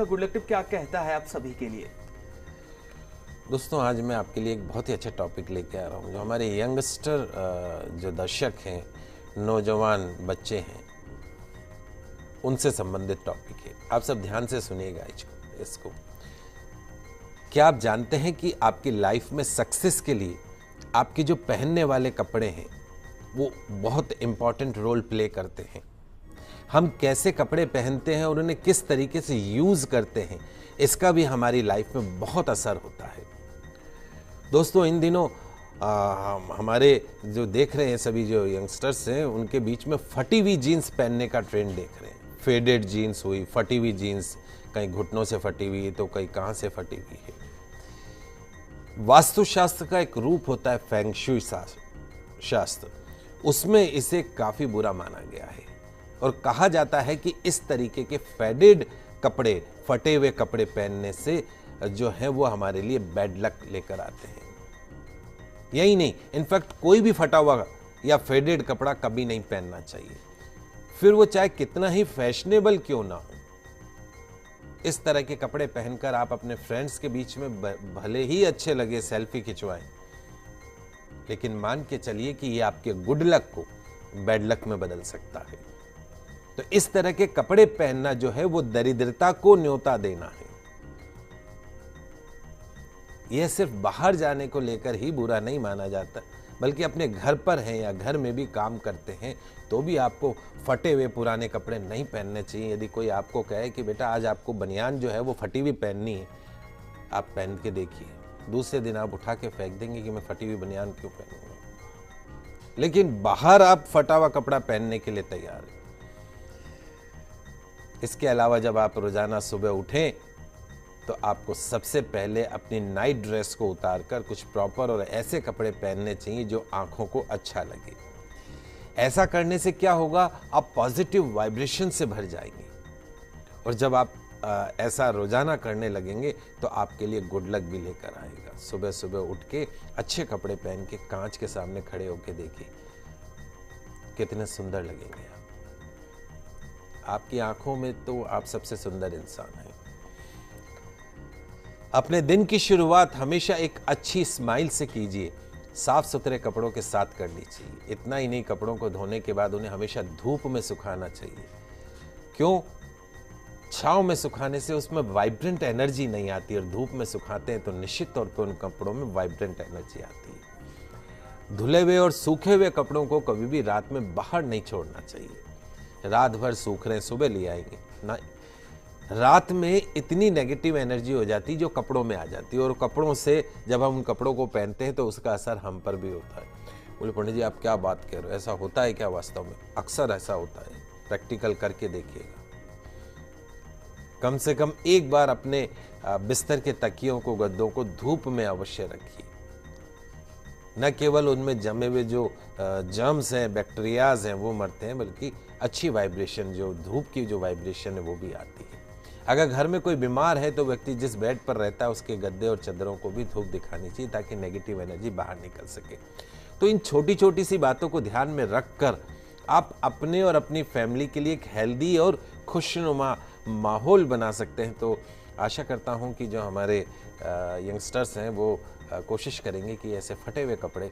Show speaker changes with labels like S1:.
S1: का good luck tip क्या कहता है आप सभी के लिए?
S2: दोस्तों, आज मैं आपके लिए एक बहुत ही अच्छा टॉपिक लेके आ रहा हूँ। जो हमारे यंगस्टर जो दर्शक हैं, नौजवान बच्चे हैं, उनसे संबंधित टॉपिक है। आप सब ध्यान से सुनिएगा इसको। क्या आप जानते हैं कि आपकी लाइफ में सक्सेस के लिए आपके जो पहनने वाले कपड़े हैं वो बहुत इंपॉर्टेंट रोल प्ले करते हैं। हम कैसे कपड़े पहनते हैं और उन्हें किस तरीके से यूज़ करते हैं, इसका भी हमारी लाइफ में बहुत असर होता है। दोस्तों, इन दिनों हमारे जो देख रहे हैं सभी जो यंगस्टर्स हैं, उनके बीच में फटी हुई जीन्स पहनने का ट्रेंड देख रहे हैं। फेडेड जीन्स हुई, फटी हुई जीन्स, कहीं घुटनों से फटी हुई तो कहीं कहाँ से फटी हुई है। वास्तुशास्त्र का एक रूप होता है फेंग शुई शास्त्र, उसमें इसे काफ़ी बुरा माना गया है और कहा जाता है कि इस तरीके के फेडेड कपड़े, फटे हुए कपड़े पहनने से जो है वो हमारे लिए बैड लक लेकर आते हैं। यही नहीं, इनफैक्ट कोई भी फटा हुआ या फेडेड कपड़ा कभी नहीं पहनना चाहिए, फिर वो चाहे कितना ही फैशनेबल क्यों ना हो। इस तरह के कपड़े पहनकर आप अपने फ्रेंड्स के बीच में भले ही अच्छे लगे, सेल्फी खिंचवाएं, लेकिन मान के चलिए कि ये आपके गुड लक को बैड लक में बदल सकता है। तो इस तरह के कपड़े पहनना जो है वो दरिद्रता को न्योता देना है। यह सिर्फ बाहर जाने को लेकर ही बुरा नहीं माना जाता, बल्कि अपने घर पर हैं या घर में भी काम करते हैं तो भी आपको फटे हुए पुराने कपड़े नहीं पहनने चाहिए। यदि कोई आपको कहे कि बेटा आज आपको बनियान जो है वो फटी हुई पहननी है, आप पहन के देखिए, दूसरे दिन आप उठा के फेंक देंगे कि मैं फटी हुई बनियान क्यों पहनूंगा। लेकिन बाहर आप फटा हुआ कपड़ा पहनने के लिए तैयार हैं। इसके अलावा जब आप रोजाना सुबह उठें तो आपको सबसे पहले अपनी नाइट ड्रेस को उतारकर कुछ प्रॉपर और ऐसे कपड़े पहनने चाहिए जो आंखों को अच्छा लगे। ऐसा करने से क्या होगा, आप पॉजिटिव वाइब्रेशन से भर जाएंगे और जब आप ऐसा रोजाना करने लगेंगे तो आपके लिए गुड लक भी लेकर आएगा। सुबह सुबह उठ के अच्छे कपड़े पहन के कांच के सामने खड़े होकर देखिए कितने सुंदर लगेंगे आप। आपकी आंखों में तो आप सबसे सुंदर इंसान हैं। अपने दिन की शुरुआत हमेशा एक अच्छी स्माइल से कीजिए। साफ सुथरे कपड़ों के साथ करनी चाहिए। इतना ही नहीं, कपड़ों को धोने के बाद उन्हें हमेशा धूप में सुखाना चाहिए। क्यों? छांव में सुखाने से उसमें वाइब्रेंट एनर्जी नहीं आती और धूप में सुखाते हैं तो निश्चित तौर पर उन कपड़ों में वाइब्रेंट एनर्जी आती है। धुले हुए और सूखे हुए कपड़ों को कभी भी रात में बाहर नहीं छोड़ना चाहिए। रात भर सूख रहे, सुबह ले आएंगे ना। रात में इतनी नेगेटिव एनर्जी हो जाती जो कपड़ों में आ जाती है और कपड़ों से जब हम उन कपड़ों को पहनते हैं तो उसका असर हम पर भी होता है। बोले पंडित जी आप क्या बात कर रहे हो, ऐसा होता है क्या? वास्तव में अक्सर ऐसा होता है, प्रैक्टिकल करके देखिएगा। कम से कम एक बार अपने बिस्तर के तकियों को, गद्दों को धूप में अवश्य रखिए। न केवल उनमें जमे हुए जो जर्म्स हैं, बैक्टीरियाज हैं वो मरते हैं, बल्कि अच्छी वाइब्रेशन, जो धूप की जो वाइब्रेशन है वो भी आती है। अगर घर में कोई बीमार है तो व्यक्ति जिस बेड पर रहता है उसके गद्दे और चादरों को भी धूप दिखानी चाहिए ताकि नेगेटिव एनर्जी बाहर निकल सके। तो इन छोटी छोटी सी बातों को ध्यान में रखकर आप अपने और अपनी फैमिली के लिए एक हेल्दी और खुशनुमा माहौल बना सकते हैं। तो आशा करता हूं कि जो हमारे यंगस्टर्स हैं वो कोशिश करेंगे कि ऐसे फटे हुए कपड़े